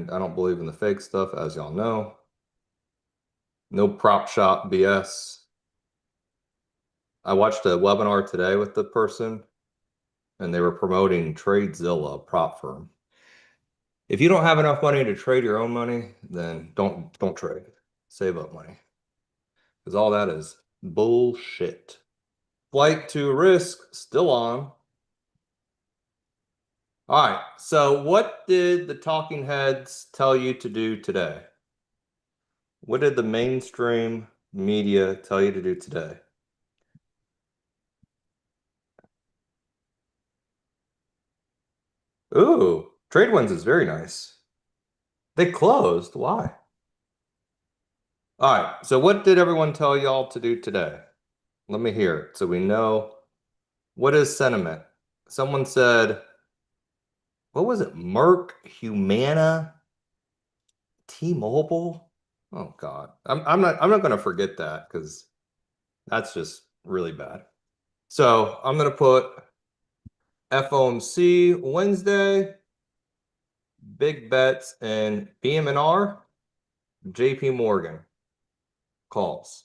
and I don't believe in the fake stuff, as y'all know. No prop shop BS. I watched a webinar today with the person, and they were promoting TradeZilla, a prop firm. If you don't have enough money to trade your own money, then don't trade. Save up money. Because all that is bullshit. Flight to risk, still on. All right, so what did the talking heads tell you to do today? What did the mainstream media tell you to do today? Ooh, TradeWinds is very nice. They closed. Why? All right, so what did everyone tell y'all to do today? Let me hear it so we know. What is sentiment? Someone said, what was it? Merck, Humana, T-Mobile? Oh God. I'm not gonna forget that because that's just really bad. So I'm gonna put FOMC Wednesday, big bets in BM&R, JP Morgan calls.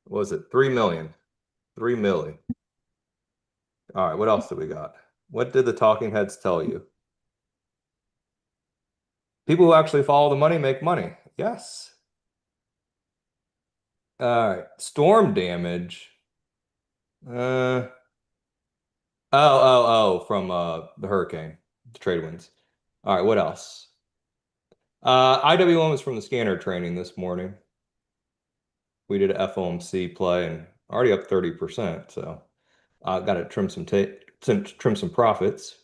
What was it? 3 million. 3 million. All right, what else do we got? What did the talking heads tell you? People who actually follow the money make money. Yes. All right, storm damage. Uh, from the hurricane, the trade winds. All right, what else? IWM was from the scanner training this morning. We did a FOMC play and already up 30%. So I got to trim some profits.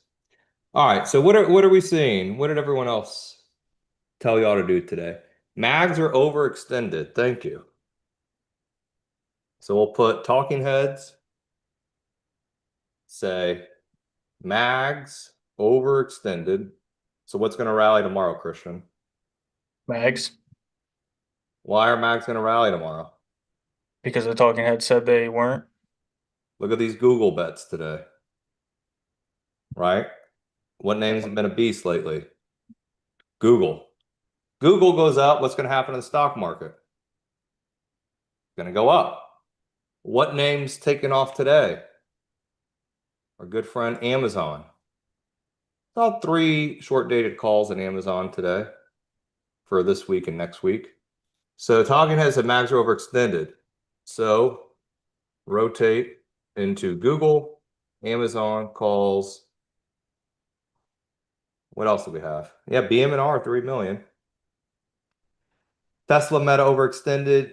All right, so what are we seeing? What did everyone else tell y'all to do today? Mags are overextended. Thank you. So we'll put talking heads, say mags overextended. So what's going to rally tomorrow, Christian? Mags, Why are mags going to rally tomorrow? because the talking head said they weren't. Look at these Google bets today, right? What names have been a beast lately? Google. Google goes up. What's going to happen in the stock market? It's going to go up. What names taking off today? Our good friend Amazon. Saw 3 short-dated calls in Amazon today for this week and next week. So talking heads that mags are overextended. So rotate into Google, Amazon calls. What else do we have? Yeah, BM&R 3 million. Tesla Meta overextended.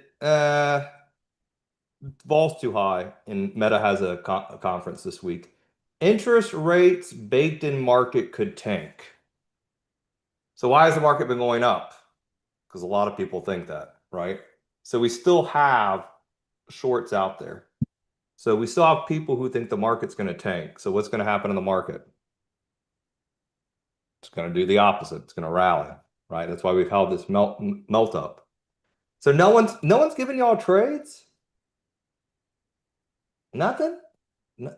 Vol's too high, and Meta has a conference this week. Interest rates baked in market could tank. So why has the market been going up? Because a lot of people think that, right? So we still have shorts out there. So we still have people who think the market's going to tank. So what's going to happen in the market? It's going to do the opposite. It's going to rally, right? That's why we've held this melt up. So no one's giving y'all trades? Nothing?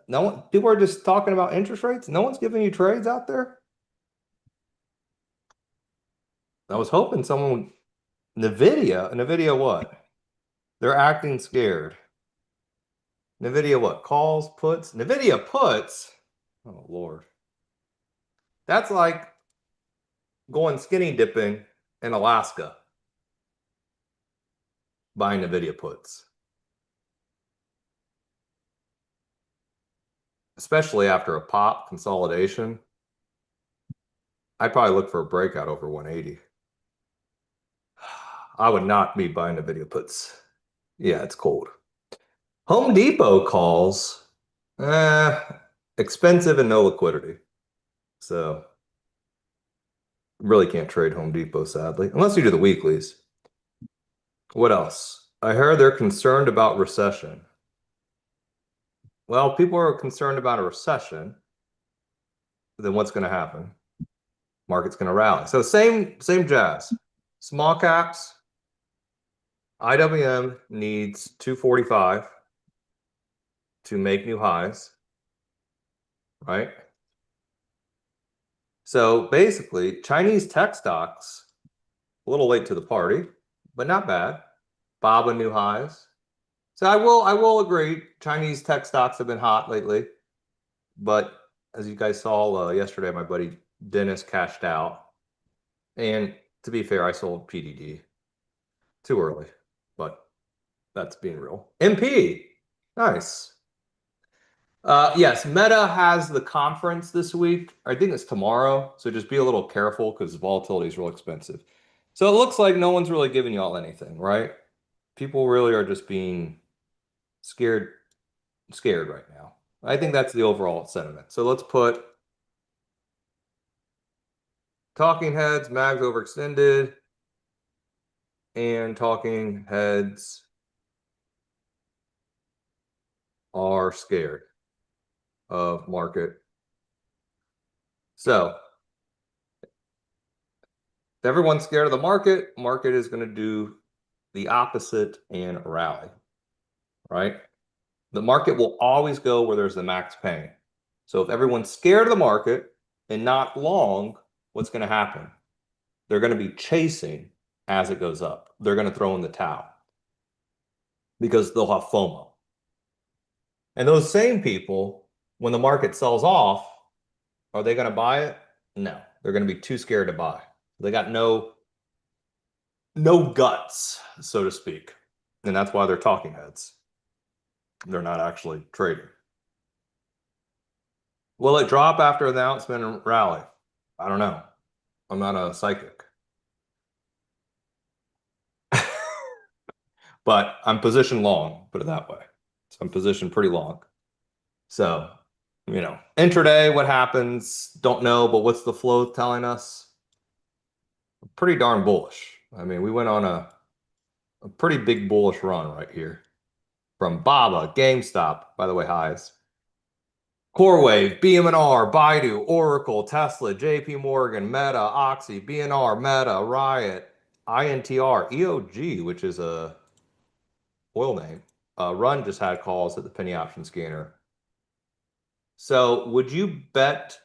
No one, people are just talking about interest rates. No one's giving you trades out there. I was hoping someone Nvidia what? They're acting scared. Nvidia what? Calls, puts? Nvidia puts? Oh Lord. That's like going skinny dipping in Alaska, buying Nvidia puts. Especially after a pop consolidation. I'd probably look for a breakout over 180. I would not be buying Nvidia puts. Yeah, it's cold. Home Depot calls, eh, expensive and no liquidity. So really can't trade Home Depot, sadly, unless you do the weeklies. What else? I heard they're concerned about recession. Well, people are concerned about a recession, then what's going to happen? Market's going to rally. So same jazz. Small caps, IWM needs 245 to make new highs, right? So basically, Chinese tech stocks, a little late to the party, but not bad. BABA new highs. So I will agree, Chinese tech stocks have been hot lately. But as you guys saw yesterday, my buddy Dennis cashed out. And to be fair, I sold PDD too early, but that's being real. MP, nice. Yes, Meta has the conference this week. I think it's tomorrow, so just be a little careful because volatility is real expensive. So it looks like no one's really giving y'all anything, right? People really are just being scared right now. I think that's the overall sentiment. So let's put talking heads, mags overextended, and talking heads are scared of market. So if everyone's scared of the market is going to do the opposite and rally, right? The market will always go where there's the max pain. So if everyone's scared of the market and not long, what's going to happen? They're going to be chasing as it goes up. They're going to throw in the towel because they'll have FOMO. And those same people, when the market sells off, are they going to buy it? No, they're going to be too scared to buy. They got no guts, so to speak. And that's why they're talking heads. They're not actually trading. Will it drop after the announcement and rally? I don't know. I'm not a psychic. But I'm positioned long, put it that way. So I'm positioned pretty long. So, intraday, what happens? Don't know, but what's the flow telling us? Pretty darn bullish. I mean, we went on a pretty big bullish run right here. From BABA, GameStop, by the way, highs. CoreWave, BM&R, Baidu, Oracle, Tesla, JP Morgan, Meta, Oxy, BNR, Meta, Riot, INTR, EOG, which is a oil name. Run just had calls at the penny option scanner. So would you bet,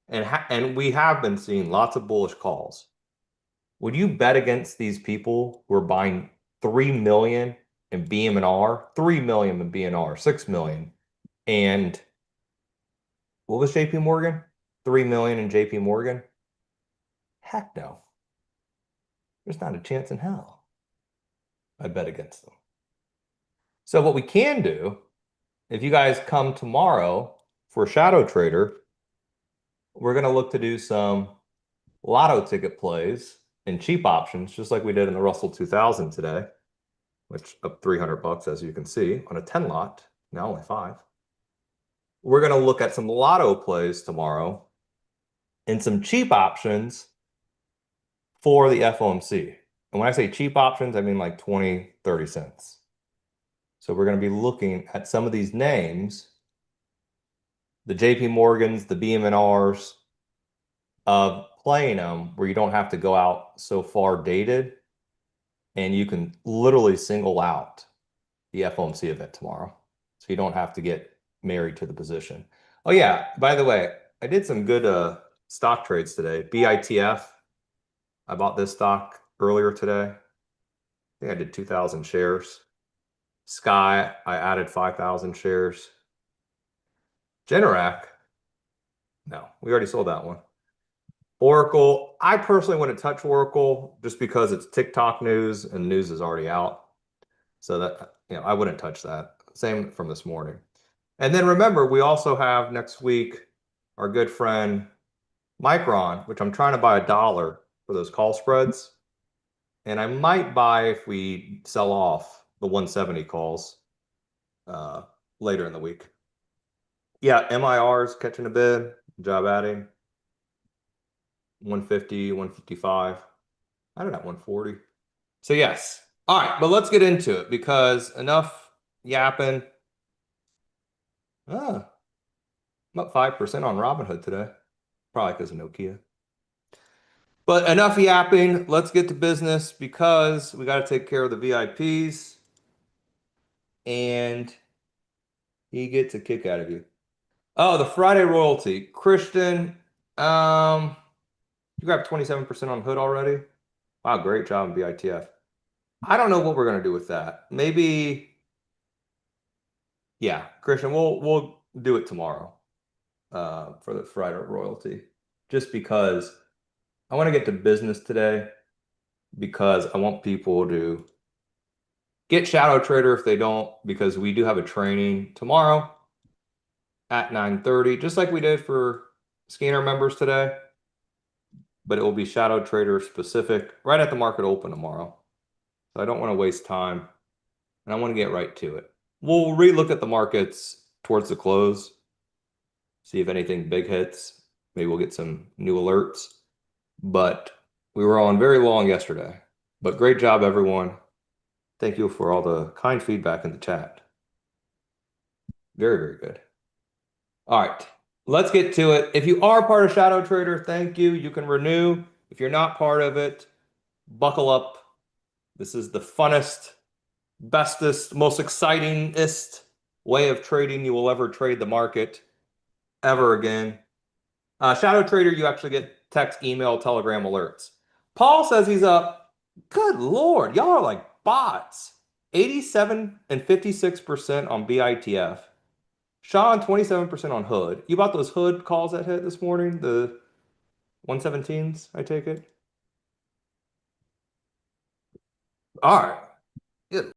and we have been seeing lots of bullish calls. Would you bet against these people who are buying 3 million in BM&R, 3 million in BNR, 6 million, and what was JP Morgan? 3 million in JP Morgan? Heck no. There's not a chance in hell. I bet against them. So what we can do, if you guys come tomorrow for Shadow Trader, we're going to look to do some lotto ticket plays and cheap options, just like we did in the Russell 2000 today, which up 300 bucks, as you can see, on a 10 lot, now only 5. We're going to look at some lotto plays tomorrow and some cheap options for the FOMC. And when I say cheap options, I mean like 20, 30 cents. So we're going to be looking at some of these names, the JP Morgans, the BM&Rs, of playing them where you don't have to go out so far dated and you can literally single out the FOMC event tomorrow. So you don't have to get married to the position. Oh yeah, by the way, I did some good stock trades today. BITF, I bought this stock earlier today. I think I did 2,000 shares. Sky, I added 5,000 shares. Generac, no, we already sold that one. Oracle, I personally wouldn't touch Oracle just because it's TikTok news and news is already out. So that, I wouldn't touch that. Same from this morning. And then remember, we also have next week our good friend Micron, which I'm trying to buy $1 for those call spreads. And I might buy if we sell off the 170 calls later in the week. Yeah, MIR's catching a bid, job adding. 150, 155. I don't know, 140. So yes. All right, but let's get into it because enough yapping. I'm up 5% on Robinhood today. Probably because of Nokia. But enough yapping. Let's get to business because we got to take care of the VIPs. And he gets a kick out of you. Oh, the Friday royalty. Christian, You grabbed 27% on hood already. Wow, great job in BITF. I don't know what we're gonna do with that. Maybe, yeah, Christian, we'll do it tomorrow. For the Friday royalty, just because I want to get to business today, because I want people to get Shadow Trader if they don't, because we do have a training tomorrow at 9:30, just like we did for Scanner members today, but it will be Shadow Trader specific right at the market open tomorrow. So I don't want to waste time, and I want to get right to it. We'll relook at the markets towards the close, see if anything big hits. Maybe we'll get some new alerts. But we were on very long yesterday. But great job, everyone. Thank you for all the kind feedback in the chat. Very, very good. All right, let's get to it. If you are part of Shadow Trader, thank you. You can renew. If you're not part of it, buckle up. This is the funnest, bestest, most excitingest way of trading you will ever trade the market ever again. Shadow Trader, you actually get text, email, telegram alerts. Paul says he's up. Good Lord, y'all are like bots. 87 and 56% on BITF. Sean, 27% on hood. You bought those hood calls that hit this morning? The 117s, I take it? All right. Good